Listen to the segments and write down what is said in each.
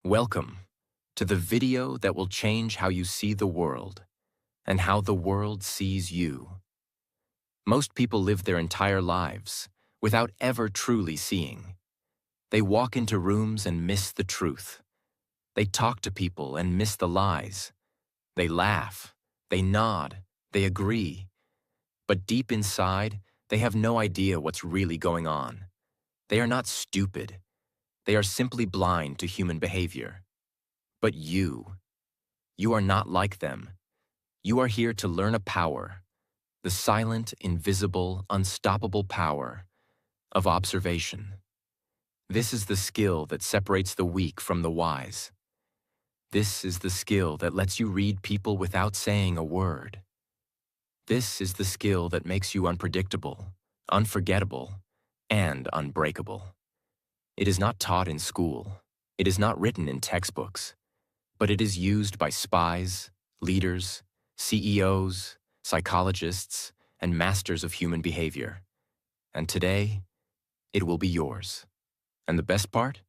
Welcome to the video that will change how you see the world and how the world sees you. Most people live their entire lives without ever truly seeing. They walk into rooms and miss the truth. They talk to people and miss the lies. They laugh, they nod, they agree. But deep inside, they have no idea what's really going on. They are not stupid. They are simply blind to human behavior. But you are not like them. You are here to learn a power, the silent, invisible, unstoppable power of observation. This is the skill that separates the weak from the wise. This is the skill that lets you read people without saying a word. This is the skill that makes you unpredictable, unforgettable, and unbreakable. It is not taught in school. It is not written in textbooks. But it is used by spies, leaders, CEOs, psychologists, and masters of human behavior. And today, it will be yours. And the best part?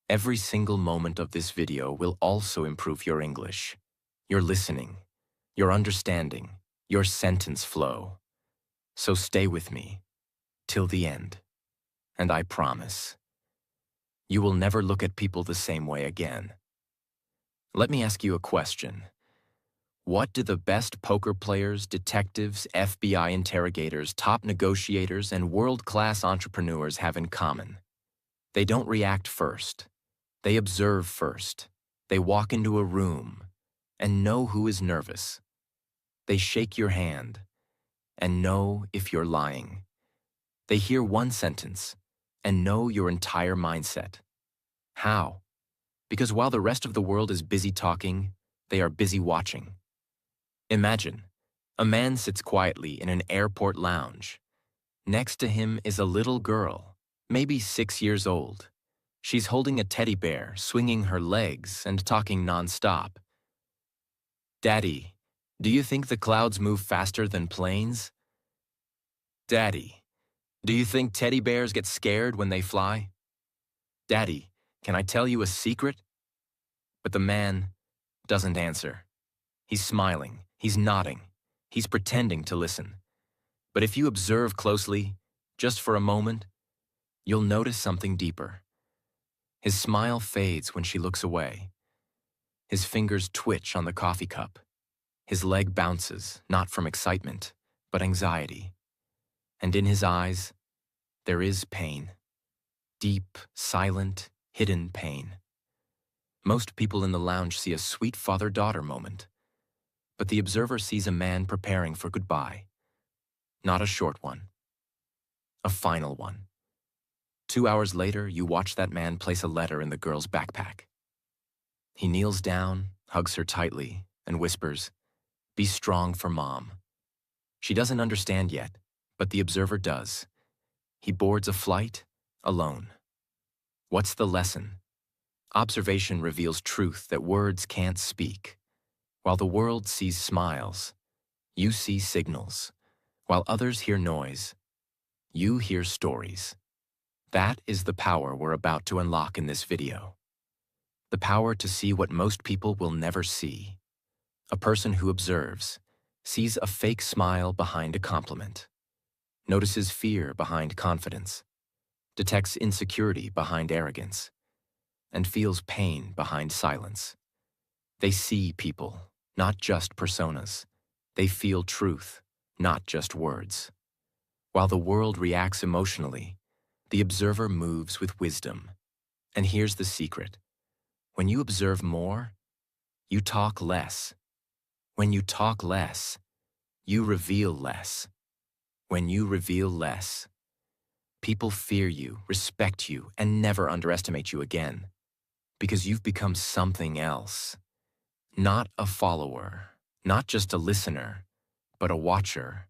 Every single moment of this video will also improve your English, your listening, your understanding, your sentence flow. So stay with me till the end. And I promise, you will never look at people the same way again. Let me ask you a question. What do the best poker players, detectives, FBI interrogators, top negotiators, and world-class entrepreneurs have in common? They don't react first. They observe first. They walk into a room and know who is nervous. They shake your hand and know if you're lying. They hear one sentence and know your entire mindset. How? Because while the rest of the world is busy talking, they are busy watching. Imagine, a man sits quietly in an airport lounge. Next to him is a little girl, maybe 6 years old. She's holding a teddy bear, swinging her legs and talking nonstop. "Daddy, do you think the clouds move faster than planes?" "Daddy, do you think teddy bears get scared when they fly?" "Daddy, can I tell you a secret?" But the man doesn't answer. He's smiling, he's nodding, he's pretending to listen. But if you observe closely, just for a moment, you'll notice something deeper. His smile fades when she looks away. His fingers twitch on the coffee cup. His leg bounces, not from excitement, but anxiety. And in his eyes, there is pain. Deep, silent, hidden pain. Most people in the lounge see a sweet father-daughter moment, but the observer sees a man preparing for goodbye. Not a short one, a final one. 2 hours later, you watch that man place a letter in the girl's backpack. He kneels down, hugs her tightly, and whispers, "Be strong for Mom." She doesn't understand yet, but the observer does. He boards a flight alone. What's the lesson? Observation reveals truth that words can't speak. While the world sees smiles, you see signals. While others hear noise, you hear stories. That is the power we're about to unlock in this video. The power to see what most people will never see. A person who observes sees a fake smile behind a compliment, notices fear behind confidence, detects insecurity behind arrogance, and feels pain behind silence. They see people, not just personas. They feel truth, not just words. While the world reacts emotionally, the observer moves with wisdom. And here's the secret. When you observe more, you talk less. When you talk less, you reveal less. When you reveal less, people fear you, respect you, and never underestimate you again. Because you've become something else. Not a follower, not just a listener, but a watcher,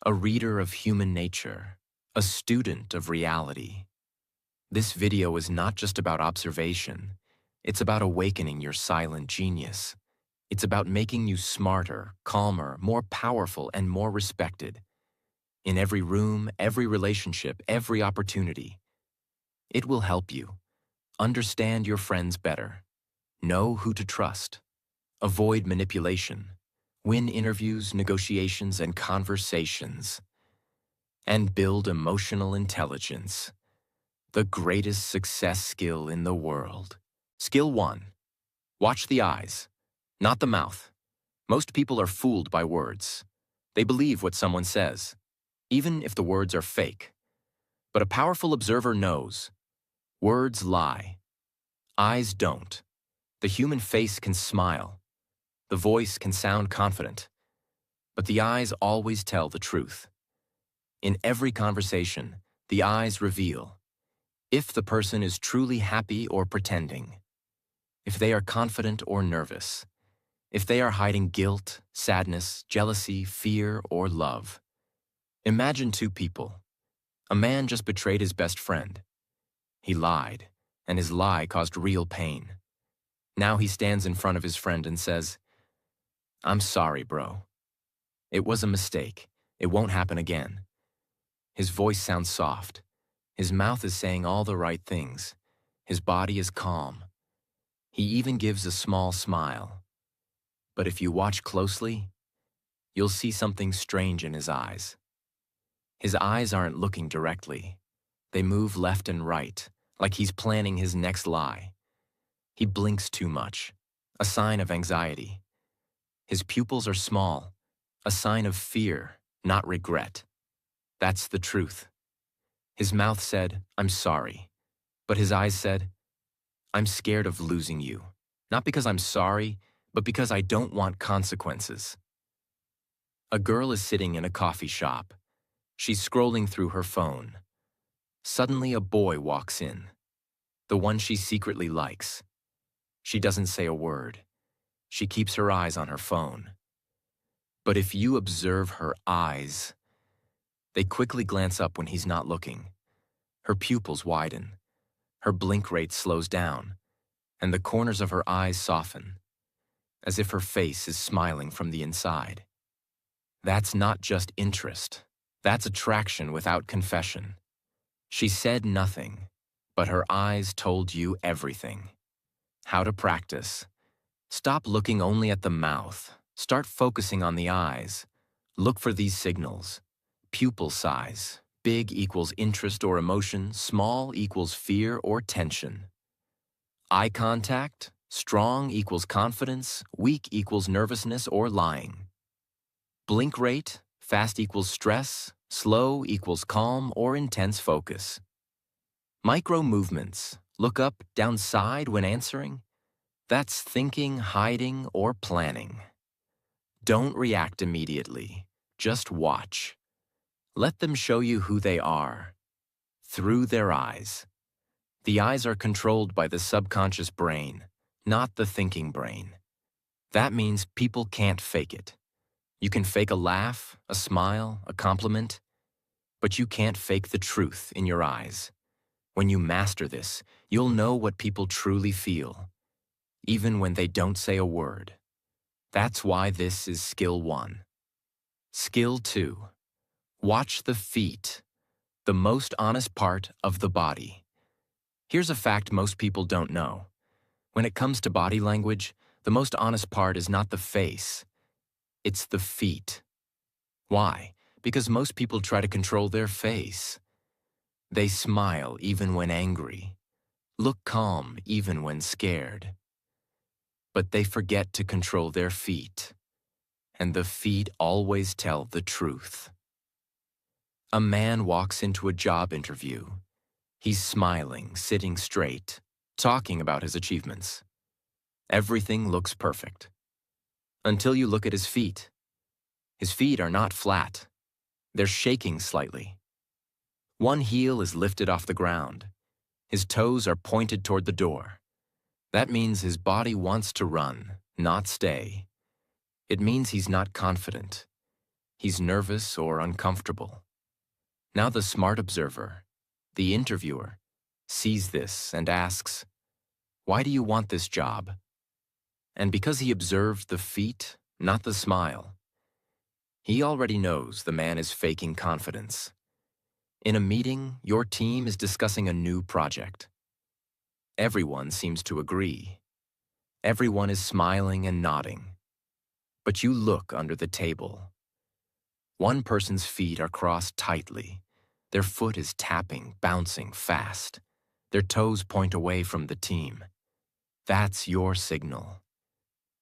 a reader of human nature, a student of reality. This video is not just about observation. It's about awakening your silent genius. It's about making you smarter, calmer, more powerful, and more respected. In every room, every relationship, every opportunity. It will help you understand your friends better, Know who to trust. Avoid manipulation. Win interviews, negotiations, and conversations. And build emotional intelligence, the greatest success skill in the world. Skill 1. Watch the eyes, not the mouth. Most people are fooled by words. They believe what someone says, even if the words are fake. But a powerful observer knows. Words lie. Eyes don't. The human face can smile. The voice can sound confident. But the eyes always tell the truth. In every conversation, the eyes reveal if the person is truly happy or pretending, if they are confident or nervous, if they are hiding guilt, sadness, jealousy, fear, or love. Imagine two people. A man just betrayed his best friend. He lied, and his lie caused real pain. Now he stands in front of his friend and says, "I'm sorry, bro. It was a mistake. It won't happen again." His voice sounds soft. His mouth is saying all the right things. His body is calm. He even gives a small smile. But if you watch closely, you'll see something strange in his eyes. His eyes aren't looking directly. They move left and right, like he's planning his next lie. He blinks too much, a sign of anxiety. His pupils are small, a sign of fear, not regret. That's the truth. His mouth said, "I'm sorry," but his eyes said, "I'm scared of losing you, not because I'm sorry, but because I don't want consequences." A girl is sitting in a coffee shop. She's scrolling through her phone. Suddenly, a boy walks in, the one she secretly likes. She doesn't say a word. She keeps her eyes on her phone. But if you observe her eyes, they quickly glance up when he's not looking. Her pupils widen. Her blink rate slows down, and the corners of her eyes soften, as if her face is smiling from the inside. That's not just interest. That's attraction without confession. She said nothing, but her eyes told you everything. How to practice. Stop looking only at the mouth. Start focusing on the eyes. Look for these signals. Pupil size. Big equals interest or emotion. Small equals fear or tension. Eye contact. Strong equals confidence. Weak equals nervousness or lying. Blink rate. Fast equals stress. Slow equals calm or intense focus. Micro movements. Look up, down, side when answering. That's thinking, hiding, or planning. Don't react immediately. Just watch. Let them show you who they are. Through their eyes. The eyes are controlled by the subconscious brain, not the thinking brain. That means people can't fake it. You can fake a laugh, a smile, a compliment, but you can't fake the truth in your eyes. When you master this, you'll know what people truly feel, even when they don't say a word. That's why this is skill 1. Skill 2. Watch the feet, the most honest part of the body. Here's a fact most people don't know. When it comes to body language, the most honest part is not the face. It's the feet. Why? Because most people try to control their face. They smile even when angry, look calm even when scared. But they forget to control their feet, and the feet always tell the truth. A man walks into a job interview. He's smiling, sitting straight, talking about his achievements. Everything looks perfect. Until you look at his feet. His feet are not flat. They're shaking slightly. One heel is lifted off the ground. His toes are pointed toward the door. That means his body wants to run, not stay. It means he's not confident. He's nervous or uncomfortable. Now the smart observer, the interviewer, sees this and asks, "Why do you want this job?" And because he observed the feet, not the smile, he already knows the man is faking confidence. In a meeting, your team is discussing a new project. Everyone seems to agree. Everyone is smiling and nodding. But you look under the table. One person's feet are crossed tightly. Their foot is tapping, bouncing fast. Their toes point away from the team. That's your signal.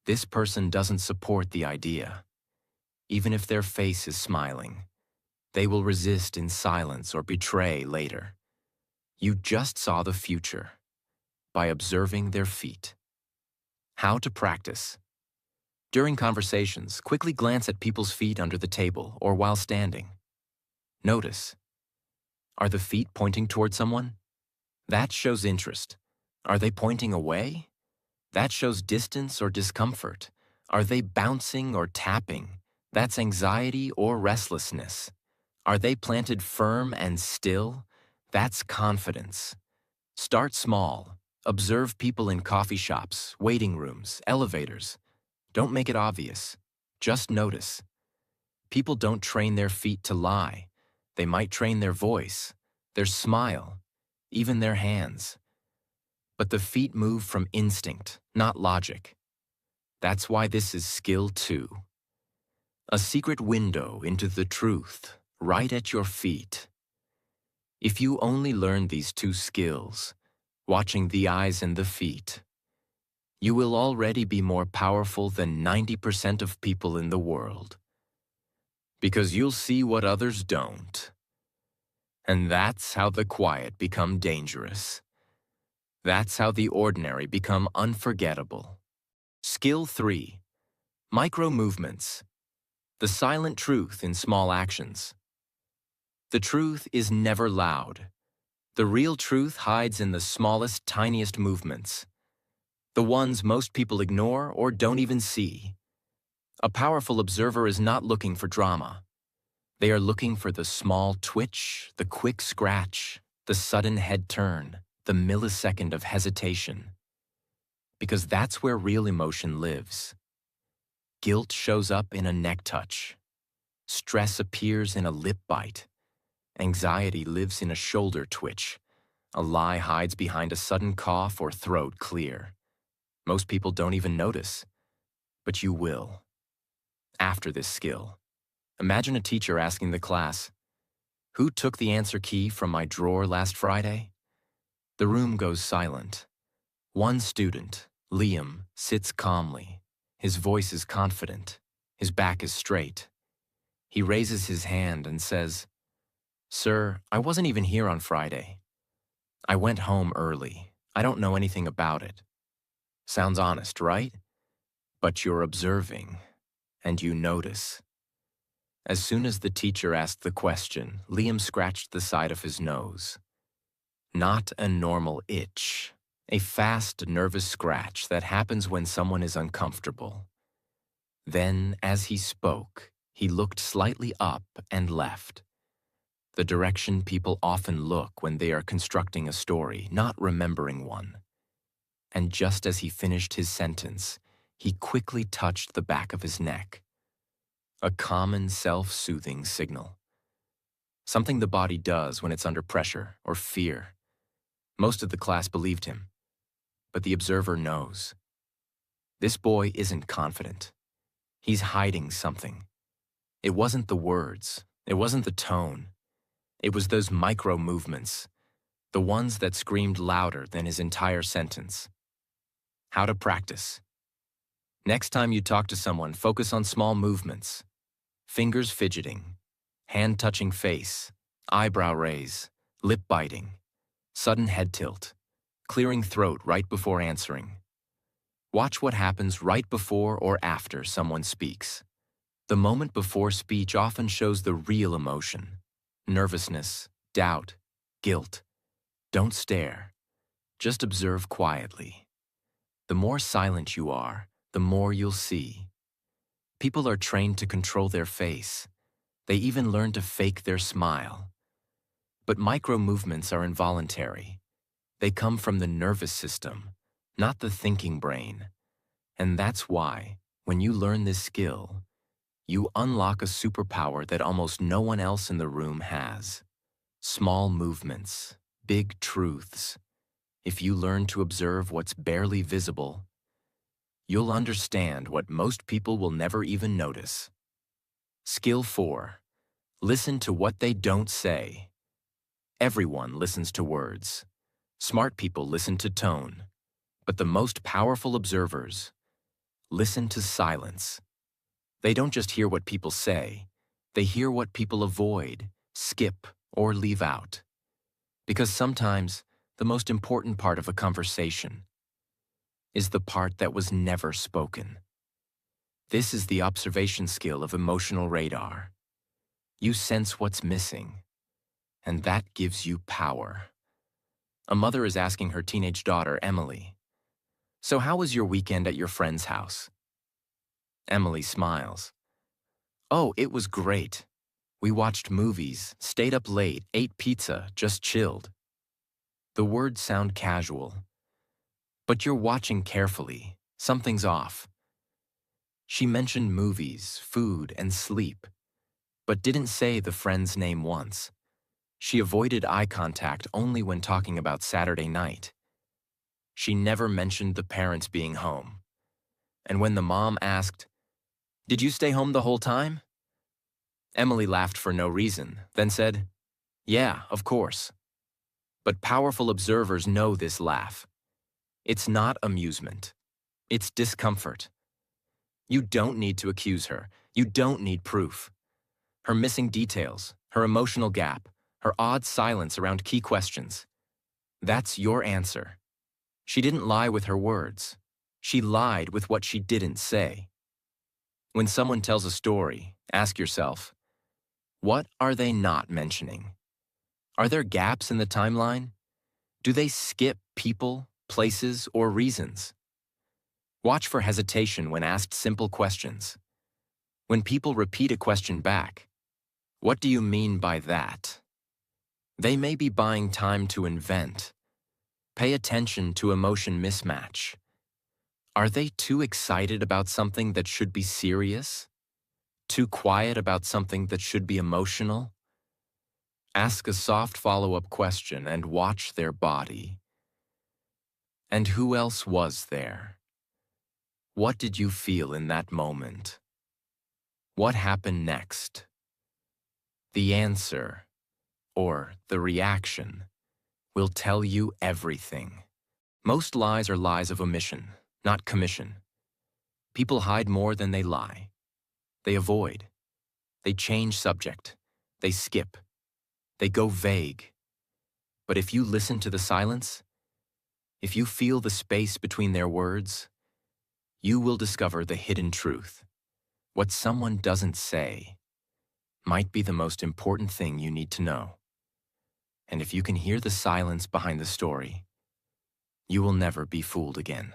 This person doesn't support the idea. Even if their face is smiling, they will resist in silence or betray later. You just saw the future by observing their feet. How to practice. During conversations, quickly glance at people's feet under the table or while standing. Notice. Are the feet pointing toward someone? That shows interest. Are they pointing away? That shows distance or discomfort. Are they bouncing or tapping? That's anxiety or restlessness. Are they planted firm and still? That's confidence. Start small. Observe people in coffee shops, waiting rooms, elevators. Don't make it obvious. Just notice. People don't train their feet to lie. They might train their voice, their smile, even their hands. But the feet move from instinct, not logic. That's why this is skill 2. A secret window into the truth, right at your feet. If you only learn these 2 skills, watching the eyes and the feet, you will already be more powerful than 90% of people in the world. Because you'll see what others don't. And that's how the quiet become dangerous. That's how the ordinary become unforgettable. Skill 3. Micro movements. The silent truth in small actions. The truth is never loud. The real truth hides in the smallest, tiniest movements. The ones most people ignore or don't even see. A powerful observer is not looking for drama. They are looking for the small twitch, the quick scratch, the sudden head turn, the millisecond of hesitation. Because that's where real emotion lives. Guilt shows up in a neck touch. Stress appears in a lip bite. Anxiety lives in a shoulder twitch. A lie hides behind a sudden cough or throat clear. Most people don't even notice, but you will. After this skill, imagine a teacher asking the class, "Who took the answer key from my drawer last Friday?" The room goes silent. One student, Liam, sits calmly. His voice is confident. His back is straight. He raises his hand and says, "Sir, I wasn't even here on Friday. I went home early. I don't know anything about it." Sounds honest, right? But you're observing, and you notice. As soon as the teacher asked the question, Liam scratched the side of his nose. Not a normal itch, a fast, nervous scratch that happens when someone is uncomfortable. Then, as he spoke, he looked slightly up and left. The direction people often look when they are constructing a story, not remembering one. And just as he finished his sentence, he quickly touched the back of his neck. A common self-soothing signal. Something the body does when it's under pressure or fear. Most of the class believed him, but the observer knows. This boy isn't confident. He's hiding something. It wasn't the words. It wasn't the tone. It was those micro movements, the ones that screamed louder than his entire sentence. How to practice. Next time you talk to someone, focus on small movements. Fingers fidgeting, hand touching face, eyebrow raise, lip biting, sudden head tilt, clearing throat right before answering. Watch what happens right before or after someone speaks. The moment before speech often shows the real emotion. Nervousness, doubt, guilt. Don't stare. Just observe quietly. The more silent you are, the more you'll see. People are trained to control their face. They even learn to fake their smile. But micro movements are involuntary. They come from the nervous system, not the thinking brain. And that's why, when you learn this skill, you unlock a superpower that almost no one else in the room has. Small movements, big truths. If you learn to observe what's barely visible, you'll understand what most people will never even notice. Skill 4. Listen to what they don't say. Everyone listens to words. Smart people listen to tone. But the most powerful observers listen to silence. They don't just hear what people say, they hear what people avoid, skip, or leave out. Because sometimes the most important part of a conversation is the part that was never spoken. This is the observation skill of emotional radar. You sense what's missing, and that gives you power. A mother is asking her teenage daughter, Emily, "So how was your weekend at your friend's house?" Emily smiles. "Oh, it was great. We watched movies, stayed up late, ate pizza, just chilled." The words sound casual, but you're watching carefully. Something's off. She mentioned movies, food, and sleep, but didn't say the friend's name once. She avoided eye contact only when talking about Saturday night. She never mentioned the parents being home. And when the mom asked, "Did you stay home the whole time?" Emily laughed for no reason, then said, "Yeah, of course." But powerful observers know this laugh. It's not amusement. It's discomfort. You don't need to accuse her. You don't need proof. Her missing details, her emotional gap, her odd silence around key questions. That's your answer. She didn't lie with her words. She lied with what she didn't say. When someone tells a story, ask yourself, what are they not mentioning? Are there gaps in the timeline? Do they skip people, places, or reasons? Watch for hesitation when asked simple questions. When people repeat a question back, "What do you mean by that?" They may be buying time to invent. Pay attention to emotion mismatch. Are they too excited about something that should be serious? Too quiet about something that should be emotional? Ask a soft follow-up question and watch their body. And who else was there? What did you feel in that moment? What happened next? The answer, or the reaction, will tell you everything. Most lies are lies of omission, not commission. People hide more than they lie. They avoid. They change subject. They skip. They go vague. But if you listen to the silence, if you feel the space between their words, you will discover the hidden truth. What someone doesn't say might be the most important thing you need to know. And if you can hear the silence behind the story, you will never be fooled again.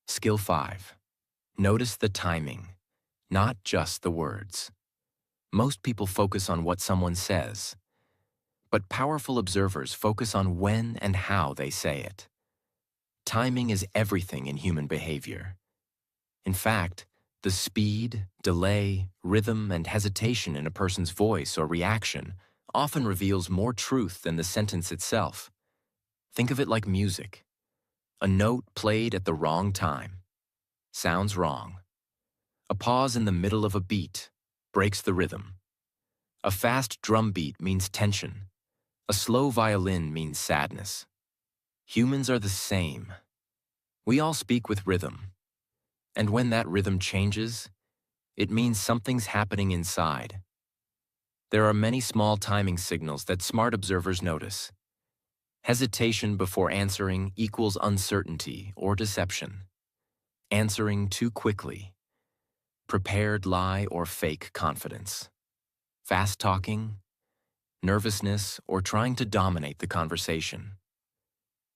Skill 5. Notice the timing, not just the words. Most people focus on what someone says, but powerful observers focus on when and how they say it. Timing is everything in human behavior. In fact, the speed, delay, rhythm, and hesitation in a person's voice or reaction often reveals more truth than the sentence itself. Think of it like music. A note played at the wrong time sounds wrong. A pause in the middle of a beat breaks the rhythm. A fast drum beat means tension. A slow violin means sadness. Humans are the same. We all speak with rhythm. And when that rhythm changes, it means something's happening inside. There are many small timing signals that smart observers notice. Hesitation before answering equals uncertainty or deception. Answering too quickly. Prepared lie or fake confidence. Fast talking, nervousness, or trying to dominate the conversation.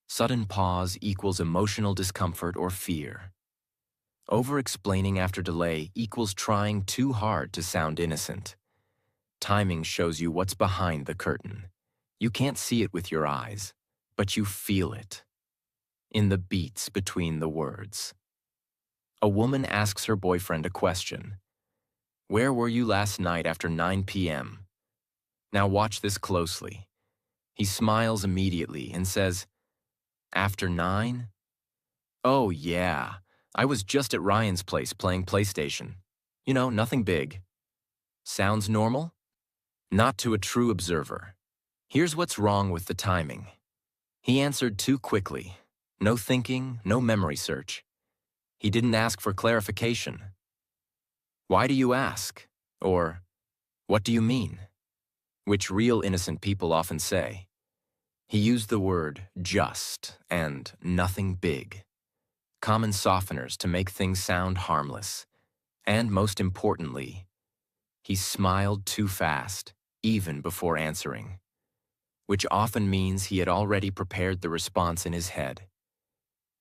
Sudden pause equals emotional discomfort or fear. Over-explaining after delay equals trying too hard to sound innocent. Timing shows you what's behind the curtain. You can't see it with your eyes, but you feel it. In the beats between the words. A woman asks her boyfriend a question. "Where were you last night after 9 p.m.? Now watch this closely." He smiles immediately and says, "After 9? Oh yeah, I was just at Ryan's place playing PlayStation. You know, nothing big. Sounds normal? Not to a true observer. Here's what's wrong with the timing. He answered too quickly. No thinking, no memory search. He didn't ask for clarification. Why do you ask? Or, what do you mean? Which real innocent people often say. He used the word just and nothing big. Common softeners to make things sound harmless. And most importantly, he smiled too fast, even before answering, which often means he had already prepared the response in his head.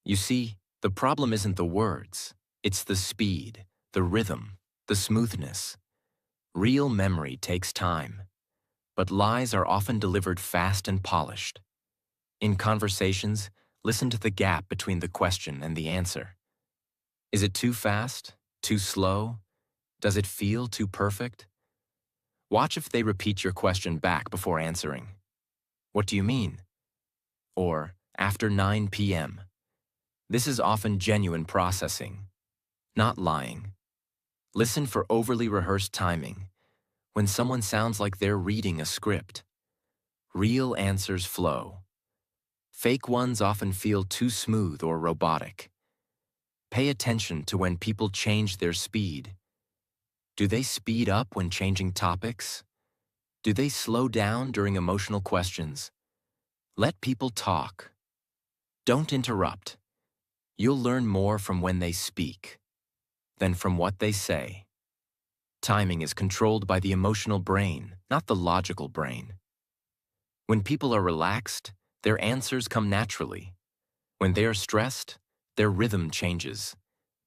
You see, the problem isn't the words, it's the speed, the rhythm, the smoothness. Real memory takes time, but lies are often delivered fast and polished. In conversations, listen to the gap between the question and the answer. Is it too fast? Too slow? Does it feel too perfect? Watch if they repeat your question back before answering. What do you mean? Or, after 9 p.m. This is often genuine processing, not lying. Listen for overly rehearsed timing, when someone sounds like they're reading a script. Real answers flow. Fake ones often feel too smooth or robotic. Pay attention to when people change their speed. Do they speed up when changing topics? Do they slow down during emotional questions? Let people talk. Don't interrupt. You'll learn more from when they speak than from what they say. Timing is controlled by the emotional brain, not the logical brain. When people are relaxed, their answers come naturally. When they are stressed, their rhythm changes.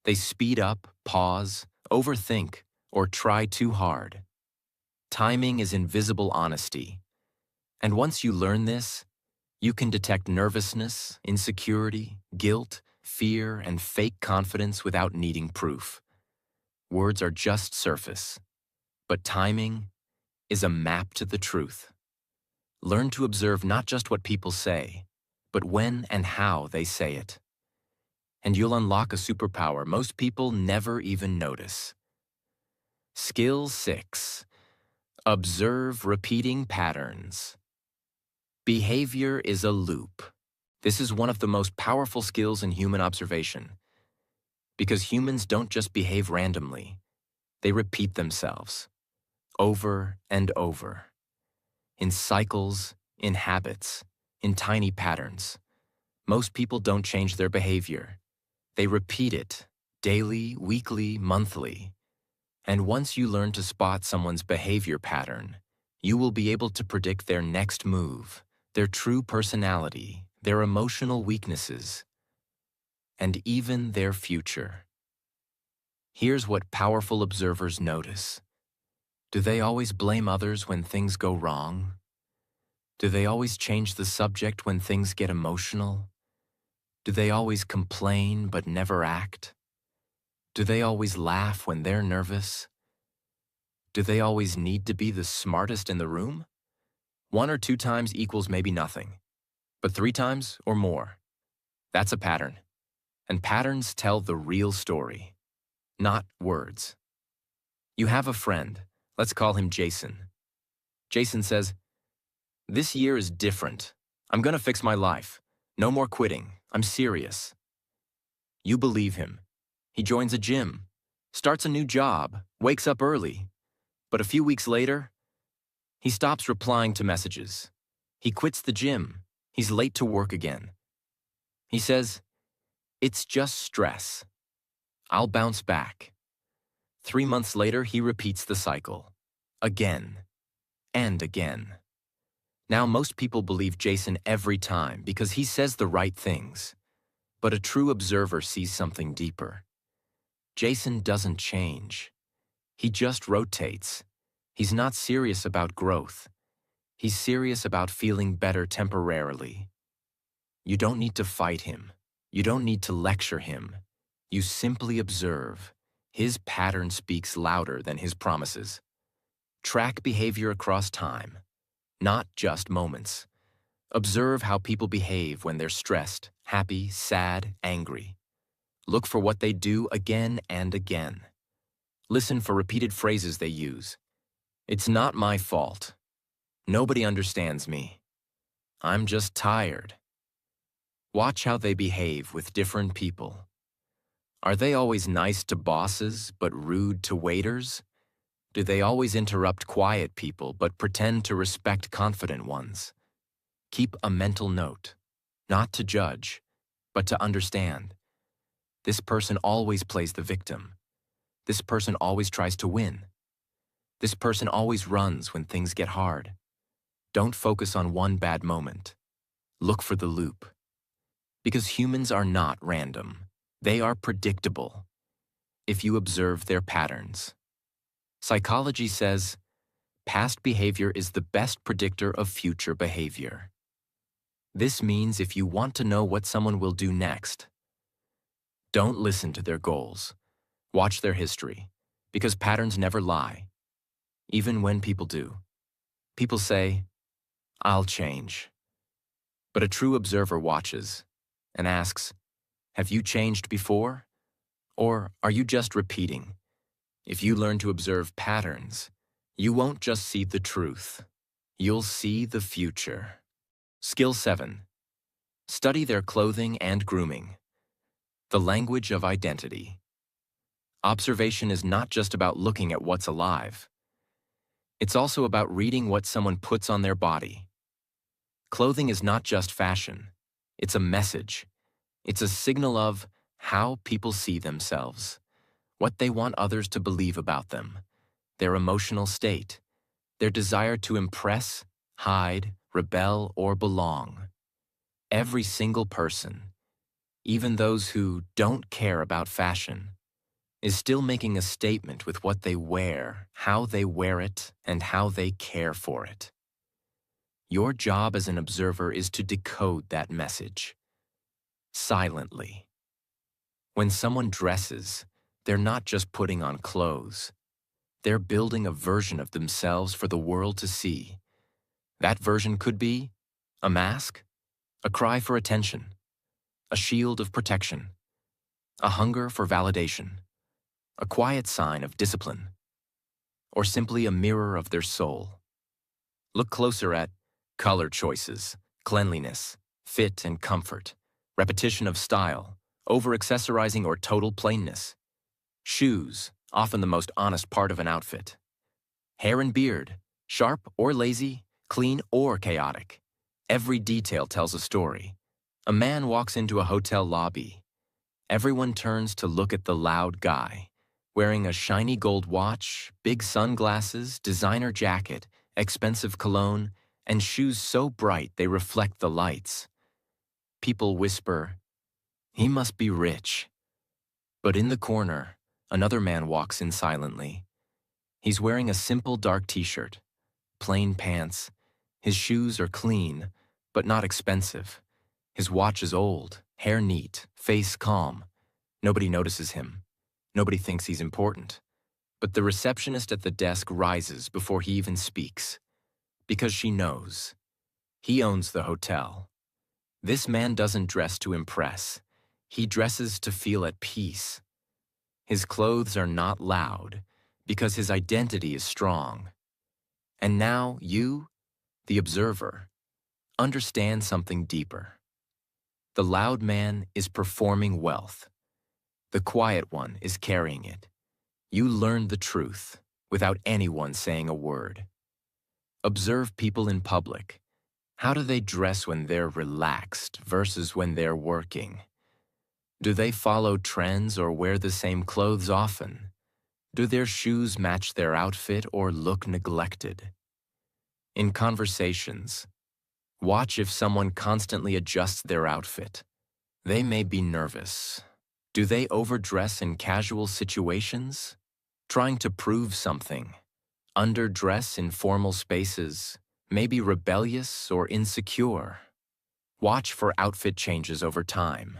They speed up, pause, overthink, or try too hard. Timing is invisible honesty. And once you learn this, you can detect nervousness, insecurity, guilt, fear, and fake confidence without needing proof. Words are just surface, but timing is a map to the truth. Learn to observe not just what people say, but when and how they say it. And you'll unlock a superpower most people never even notice. Skill 6. Observe repeating patterns. Behavior is a loop. This is one of the most powerful skills in human observation. Because humans don't just behave randomly, they repeat themselves, over and over. In cycles, in habits, in tiny patterns. Most people don't change their behavior. They repeat it, daily, weekly, monthly. And once you learn to spot someone's behavior pattern, you will be able to predict their next move, their true personality, their emotional weaknesses, and even their future. Here's what powerful observers notice. Do they always blame others when things go wrong? Do they always change the subject when things get emotional? Do they always complain but never act? Do they always laugh when they're nervous? Do they always need to be the smartest in the room? 1 or 2 times equals maybe nothing, but 3 times or more. That's a pattern. And patterns tell the real story, not words. You have a friend. Let's call him Jason. Jason says, "This year is different. I'm gonna fix my life. No more quitting. I'm serious." You believe him. He joins a gym, starts a new job, wakes up early. But a few weeks later, he stops replying to messages. He quits the gym. He's late to work again. He says, "It's just stress. I'll bounce back." 3 months later, he repeats the cycle. Again and again. Now, most people believe Jason every time because he says the right things. But a true observer sees something deeper. Jason doesn't change. He just rotates. He's not serious about growth. He's serious about feeling better temporarily. You don't need to fight him. You don't need to lecture him. You simply observe. His pattern speaks louder than his promises. Track behavior across time, not just moments. Observe how people behave when they're stressed, happy, sad, angry. Look for what they do again and again. Listen for repeated phrases they use. It's not my fault. Nobody understands me. I'm just tired. Watch how they behave with different people. Are they always nice to bosses but rude to waiters? Do they always interrupt quiet people but pretend to respect confident ones? Keep a mental note, not to judge, but to understand. This person always plays the victim. This person always tries to win. This person always runs when things get hard. Don't focus on one bad moment. Look for the loop. Because humans are not random. They are predictable if you observe their patterns. Psychology says, past behavior is the best predictor of future behavior. This means if you want to know what someone will do next, don't listen to their goals. Watch their history, because patterns never lie, even when people do. People say, I'll change. But a true observer watches and asks, have you changed before? Or are you just repeating? If you learn to observe patterns, you won't just see the truth. You'll see the future. Skill 7. Study their clothing and grooming. The language of identity. Observation is not just about looking at what's alive. It's also about reading what someone puts on their body. Clothing is not just fashion. It's a message. It's a signal of how people see themselves, what they want others to believe about them, their emotional state, their desire to impress, hide, rebel, or belong. Every single person, even those who don't care about fashion, is still making a statement with what they wear, how they wear it, and how they care for it. Your job as an observer is to decode that message. Silently. When someone dresses, they're not just putting on clothes. They're building a version of themselves for the world to see. That version could be a mask, a cry for attention, a shield of protection, a hunger for validation, a quiet sign of discipline, or simply a mirror of their soul. Look closer at color choices, cleanliness, fit and comfort, repetition of style, over-accessorizing or total plainness. Shoes, often the most honest part of an outfit. Hair and beard, sharp or lazy, clean or chaotic. Every detail tells a story. A man walks into a hotel lobby. Everyone turns to look at the loud guy, wearing a shiny gold watch, big sunglasses, designer jacket, expensive cologne, and shoes so bright they reflect the lights. People whisper, he must be rich. But in the corner, another man walks in silently. He's wearing a simple dark t-shirt, plain pants. His shoes are clean, but not expensive. His watch is old, hair neat, face calm. Nobody notices him. Nobody thinks he's important. But the receptionist at the desk rises before he even speaks, because she knows. He owns the hotel. This man doesn't dress to impress. He dresses to feel at peace. His clothes are not loud, because his identity is strong. And now you, the observer, understand something deeper. The loud man is performing wealth. The quiet one is carrying it. You learn the truth without anyone saying a word. Observe people in public. How do they dress when they're relaxed versus when they're working? Do they follow trends or wear the same clothes often? Do their shoes match their outfit or look neglected? In conversations, watch if someone constantly adjusts their outfit. They may be nervous. Do they overdress in casual situations? Trying to prove something. Underdress in formal spaces. Maybe rebellious or insecure. Watch for outfit changes over time.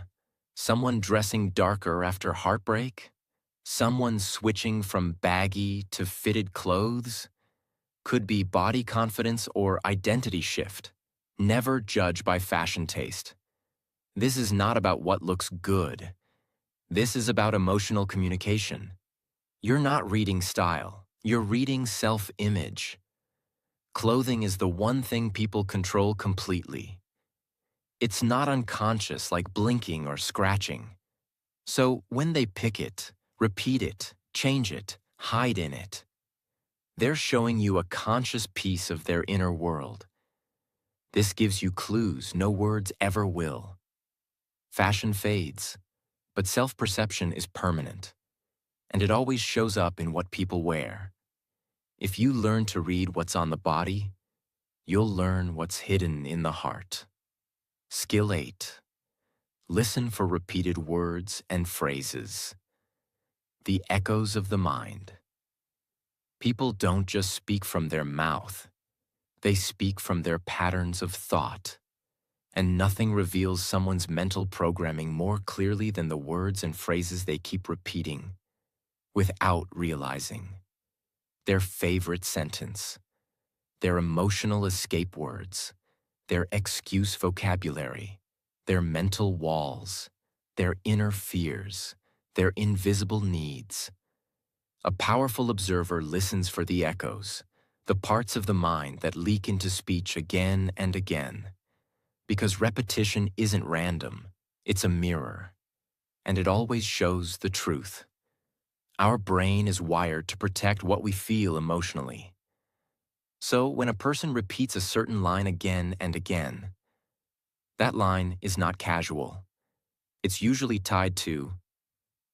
Someone dressing darker after heartbreak? Someone switching from baggy to fitted clothes? Could be body confidence or identity shift. Never judge by fashion taste. This is not about what looks good. This is about emotional communication. You're not reading style, you're reading self-image. Clothing is the one thing people control completely. It's not unconscious like blinking or scratching. So when they pick it, repeat it, change it, hide in it, they're showing you a conscious piece of their inner world. This gives you clues no words ever will. Fashion fades, but self-perception is permanent, and it always shows up in what people wear. If you learn to read what's on the body, you'll learn what's hidden in the heart. Skill 8. Listen for repeated words and phrases. The echoes of the mind. People don't just speak from their mouth. They speak from their patterns of thought. And nothing reveals someone's mental programming more clearly than the words and phrases they keep repeating without realizing. Their favorite sentence, their emotional escape words, their excuse vocabulary, their mental walls, their inner fears, their invisible needs. A powerful observer listens for the echoes, the parts of the mind that leak into speech again and again. Because repetition isn't random, it's a mirror, and it always shows the truth. Our brain is wired to protect what we feel emotionally. So when a person repeats a certain line again and again, that line is not casual. It's usually tied to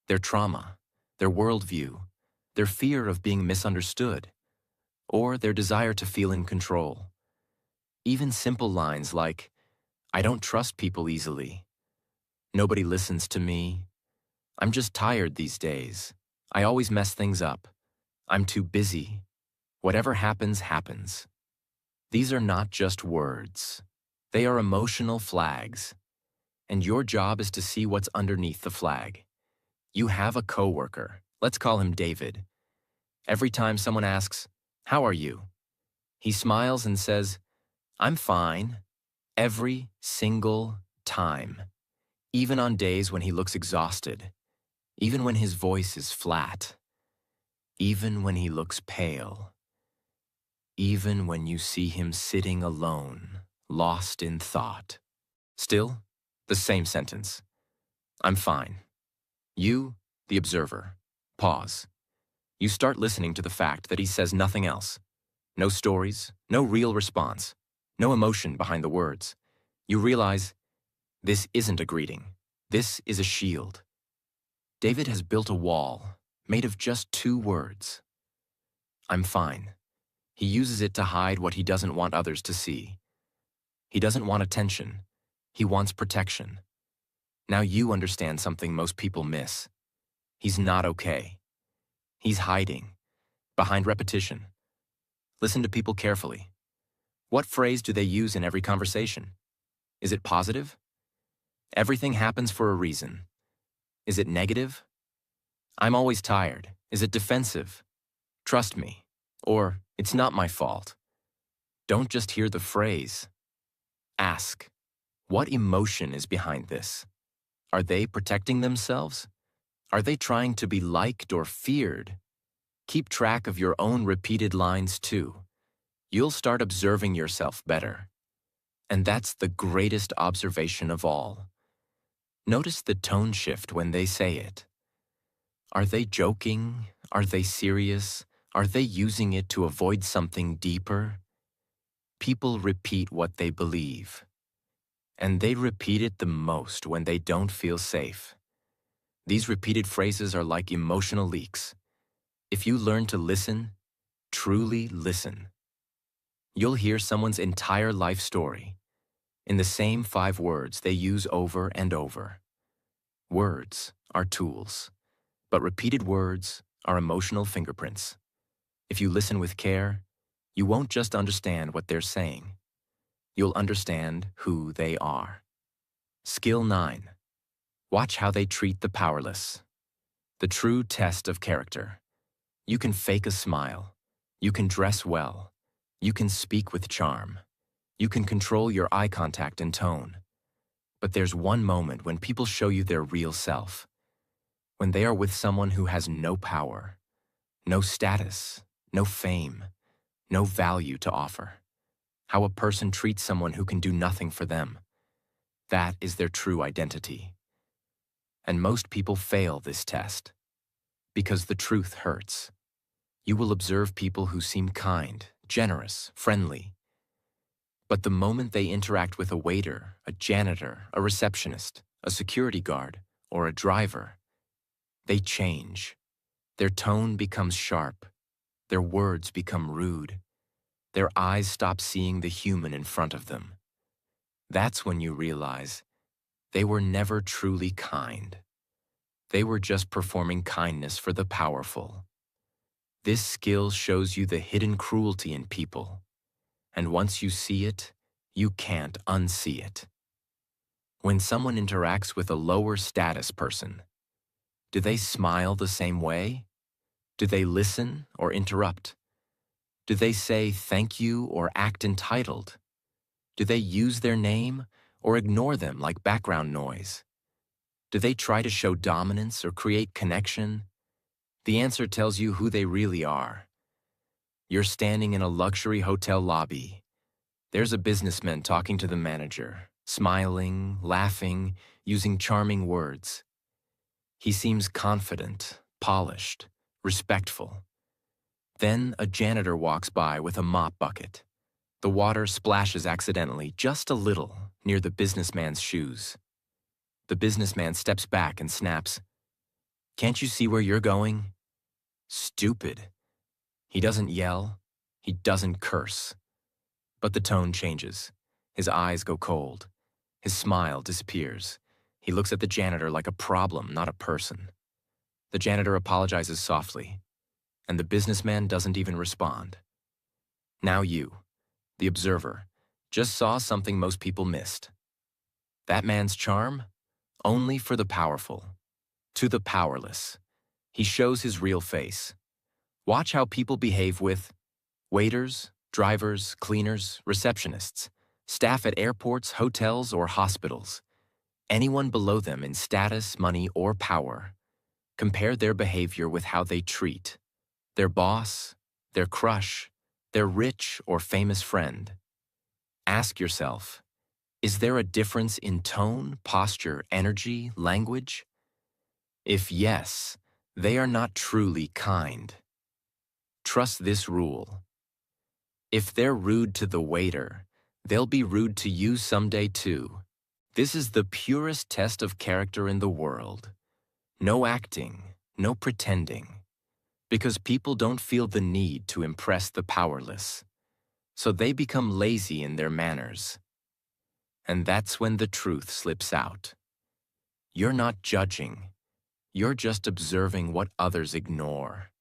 their trauma, their worldview, their fear of being misunderstood, or their desire to feel in control. Even simple lines like, "I don't trust people easily," "Nobody listens to me," "I'm just tired these days," "I always mess things up," "I'm too busy," "Whatever happens, happens." These are not just words. They are emotional flags. And your job is to see what's underneath the flag. You have a coworker, let's call him David. Every time someone asks, "How are you?" he smiles and says, "I'm fine," every single time. Even on days when he looks exhausted, even when his voice is flat, even when he looks pale, even when you see him sitting alone, lost in thought. Still, the same sentence. "I'm fine." You, the observer, pause. You start listening to the fact that he says nothing else. No stories, no real response, no emotion behind the words. You realize this isn't a greeting. This is a shield. David has built a wall made of just 2 words. "I'm fine." He uses it to hide what he doesn't want others to see. He doesn't want attention. He wants protection. Now you understand something most people miss. He's not okay. He's hiding, behind repetition. Listen to people carefully. What phrase do they use in every conversation? Is it positive? "Everything happens for a reason." Is it negative? "I'm always tired." Is it defensive? "Trust me." Or, "It's not my fault." Don't just hear the phrase. Ask, what emotion is behind this? Are they protecting themselves? Are they trying to be liked or feared? Keep track of your own repeated lines too. You'll start observing yourself better. And that's the greatest observation of all. Notice the tone shift when they say it. Are they joking? Are they serious? Are they using it to avoid something deeper? People repeat what they believe. And they repeat it the most when they don't feel safe. These repeated phrases are like emotional leaks. If you learn to listen, truly listen, you'll hear someone's entire life story in the same 5 words they use over and over. Words are tools, but repeated words are emotional fingerprints. If you listen with care, you won't just understand what they're saying. You'll understand who they are. Skill 9. Watch how they treat the powerless. The true test of character. You can fake a smile. You can dress well. You can speak with charm. You can control your eye contact and tone. But there's one moment when people show you their real self. When they are with someone who has no power, no status, no fame, no value to offer. How a person treats someone who can do nothing for them. That is their true identity. And most people fail this test because the truth hurts. You will observe people who seem kind, generous, friendly. But the moment they interact with a waiter, a janitor, a receptionist, a security guard, or a driver, they change. Their tone becomes sharp. Their words become rude. Their eyes stop seeing the human in front of them. That's when you realize they were never truly kind. They were just performing kindness for the powerful. This skill shows you the hidden cruelty in people, and once you see it, you can't unsee it. When someone interacts with a lower status person, do they smile the same way? Do they listen or interrupt? Do they say thank you or act entitled? Do they use their name or ignore them like background noise? Do they try to show dominance or create connection? The answer tells you who they really are. You're standing in a luxury hotel lobby. There's a businessman talking to the manager, smiling, laughing, using charming words. He seems confident, polished, respectful. Then a janitor walks by with a mop bucket. The water splashes accidentally, just a little, near the businessman's shoes. The businessman steps back and snaps, "Can't you see where you're going?" Stupid. He doesn't yell. He doesn't curse. But the tone changes. His eyes go cold. His smile disappears. He looks at the janitor like a problem, not a person. The janitor apologizes softly, and the businessman doesn't even respond. Now you, the observer, just saw something most people missed. That man's charm? Only for the powerful. To the powerless. He shows his real face. Watch how people behave with waiters, drivers, cleaners, receptionists, staff at airports, hotels, or hospitals. Anyone below them in status, money, or power. Compare their behavior with how they treat their boss, their crush, their rich or famous friend. Ask yourself, is there a difference in tone, posture, energy, language? If yes, they are not truly kind. Trust this rule. If they're rude to the waiter, they'll be rude to you someday too. This is the purest test of character in the world. No acting, no pretending. Because people don't feel the need to impress the powerless. So they become lazy in their manners. And that's when the truth slips out. You're not judging. You're just observing what others ignore.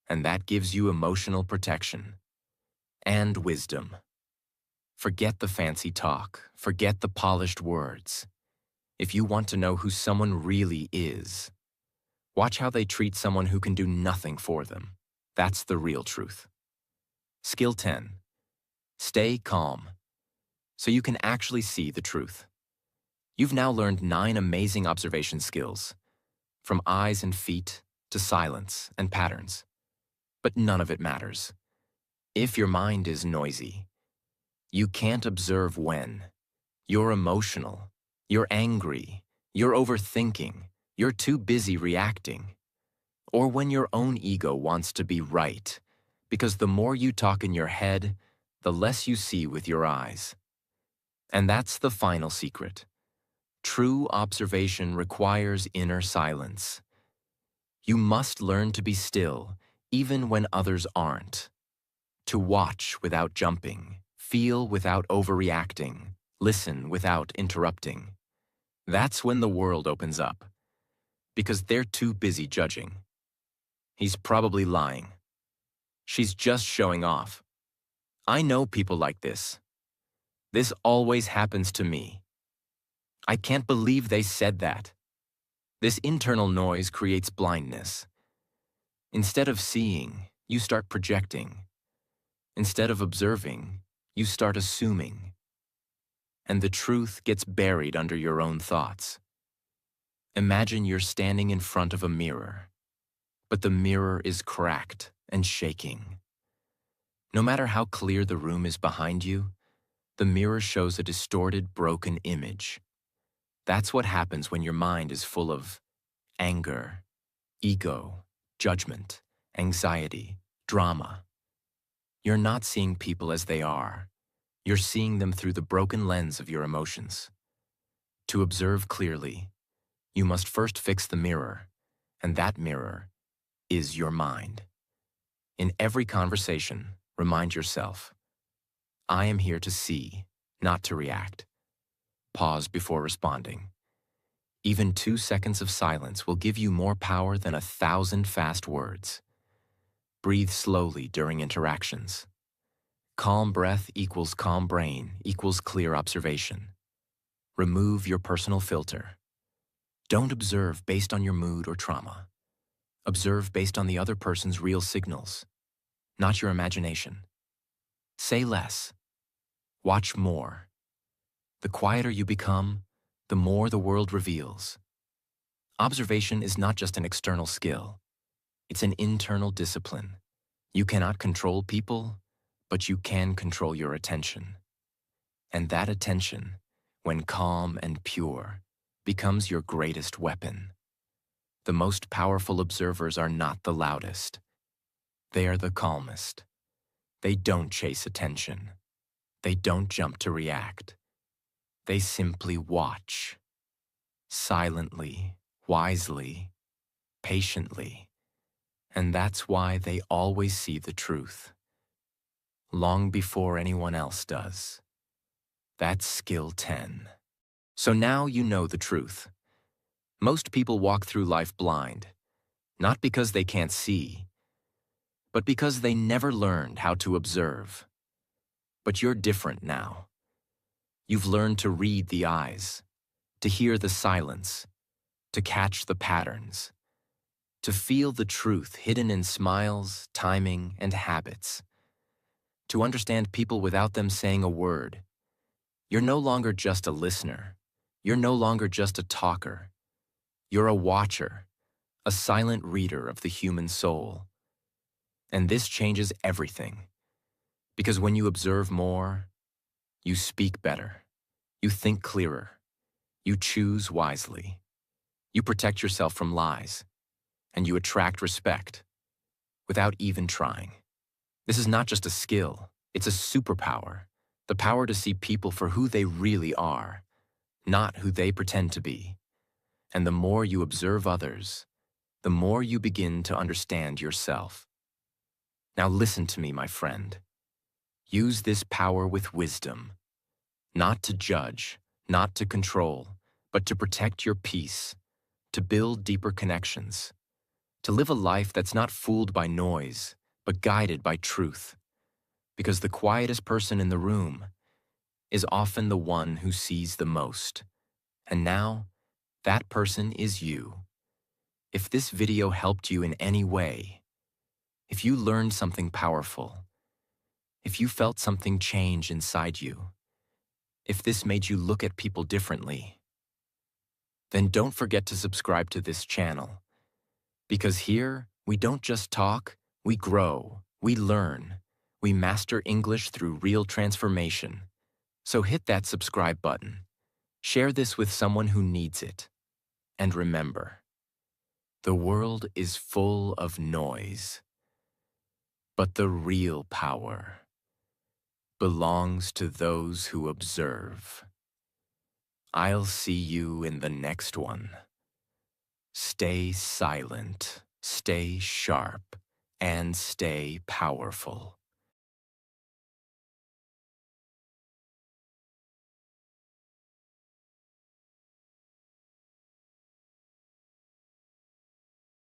And that gives you emotional protection. And wisdom. Forget the fancy talk. Forget the polished words. If you want to know who someone really is, watch how they treat someone who can do nothing for them. That's the real truth. Skill 10. Stay calm. So you can actually see the truth. You've now learned 9 amazing observation skills, from eyes and feet to silence and patterns. But none of it matters. If your mind is noisy, you can't observe when. You're emotional, you're angry, you're overthinking, you're too busy reacting. Or when your own ego wants to be right, because the more you talk in your head, the less you see with your eyes. And that's the final secret. True observation requires inner silence. You must learn to be still, even when others aren't. To watch without jumping, feel without overreacting, listen without interrupting. That's when the world opens up, because they're too busy judging. He's probably lying. She's just showing off. I know people like this. This always happens to me. I can't believe they said that. This internal noise creates blindness. Instead of seeing, you start projecting. Instead of observing, you start assuming. And the truth gets buried under your own thoughts. Imagine you're standing in front of a mirror, but the mirror is cracked and shaking. No matter how clear the room is behind you, the mirror shows a distorted, broken image. That's what happens when your mind is full of anger, ego, judgment, anxiety, drama. You're not seeing people as they are. You're seeing them through the broken lens of your emotions. To observe clearly, you must first fix the mirror, and that mirror is your mind. In every conversation, remind yourself, I am here to see, not to react. Pause before responding. Even 2 seconds of silence will give you more power than 1,000 fast words. Breathe slowly during interactions. Calm breath equals calm brain equals clear observation. Remove your personal filter. Don't observe based on your mood or trauma. Observe based on the other person's real signals, not your imagination. Say less. Watch more. The quieter you become, the more the world reveals. Observation is not just an external skill. It's an internal discipline. You cannot control people, but you can control your attention. And that attention, when calm and pure, becomes your greatest weapon. The most powerful observers are not the loudest. They are the calmest. They don't chase attention. They don't jump to react. They simply watch. Silently, wisely, patiently. And that's why they always see the truth. Long before anyone else does. That's skill 10. So now you know the truth. Most people walk through life blind, not because they can't see, but because they never learned how to observe. But you're different now. You've learned to read the eyes, to hear the silence, to catch the patterns, to feel the truth hidden in smiles, timing, and habits, to understand people without them saying a word. You're no longer just a listener. You're no longer just a talker. You're a watcher, a silent reader of the human soul. And this changes everything. Because when you observe more, you speak better, you think clearer, you choose wisely, you protect yourself from lies, and you attract respect without even trying. This is not just a skill, it's a superpower, the power to see people for who they really are, not who they pretend to be. And the more you observe others, the more you begin to understand yourself. Now listen to me, my friend. Use this power with wisdom, not to judge, not to control, but to protect your peace, to build deeper connections, to live a life that's not fooled by noise, but guided by truth. Because the quietest person in the room is often the one who sees the most. And now, that person is you. If this video helped you in any way, if you learned something powerful, if you felt something change inside you, if this made you look at people differently, then don't forget to subscribe to this channel. Because here, we don't just talk, we grow, we learn, we master English through real transformation. So hit that subscribe button. Share this with someone who needs it. And remember, the world is full of noise, but the real power belongs to those who observe. I'll see you in the next one. Stay silent, stay sharp, and stay powerful.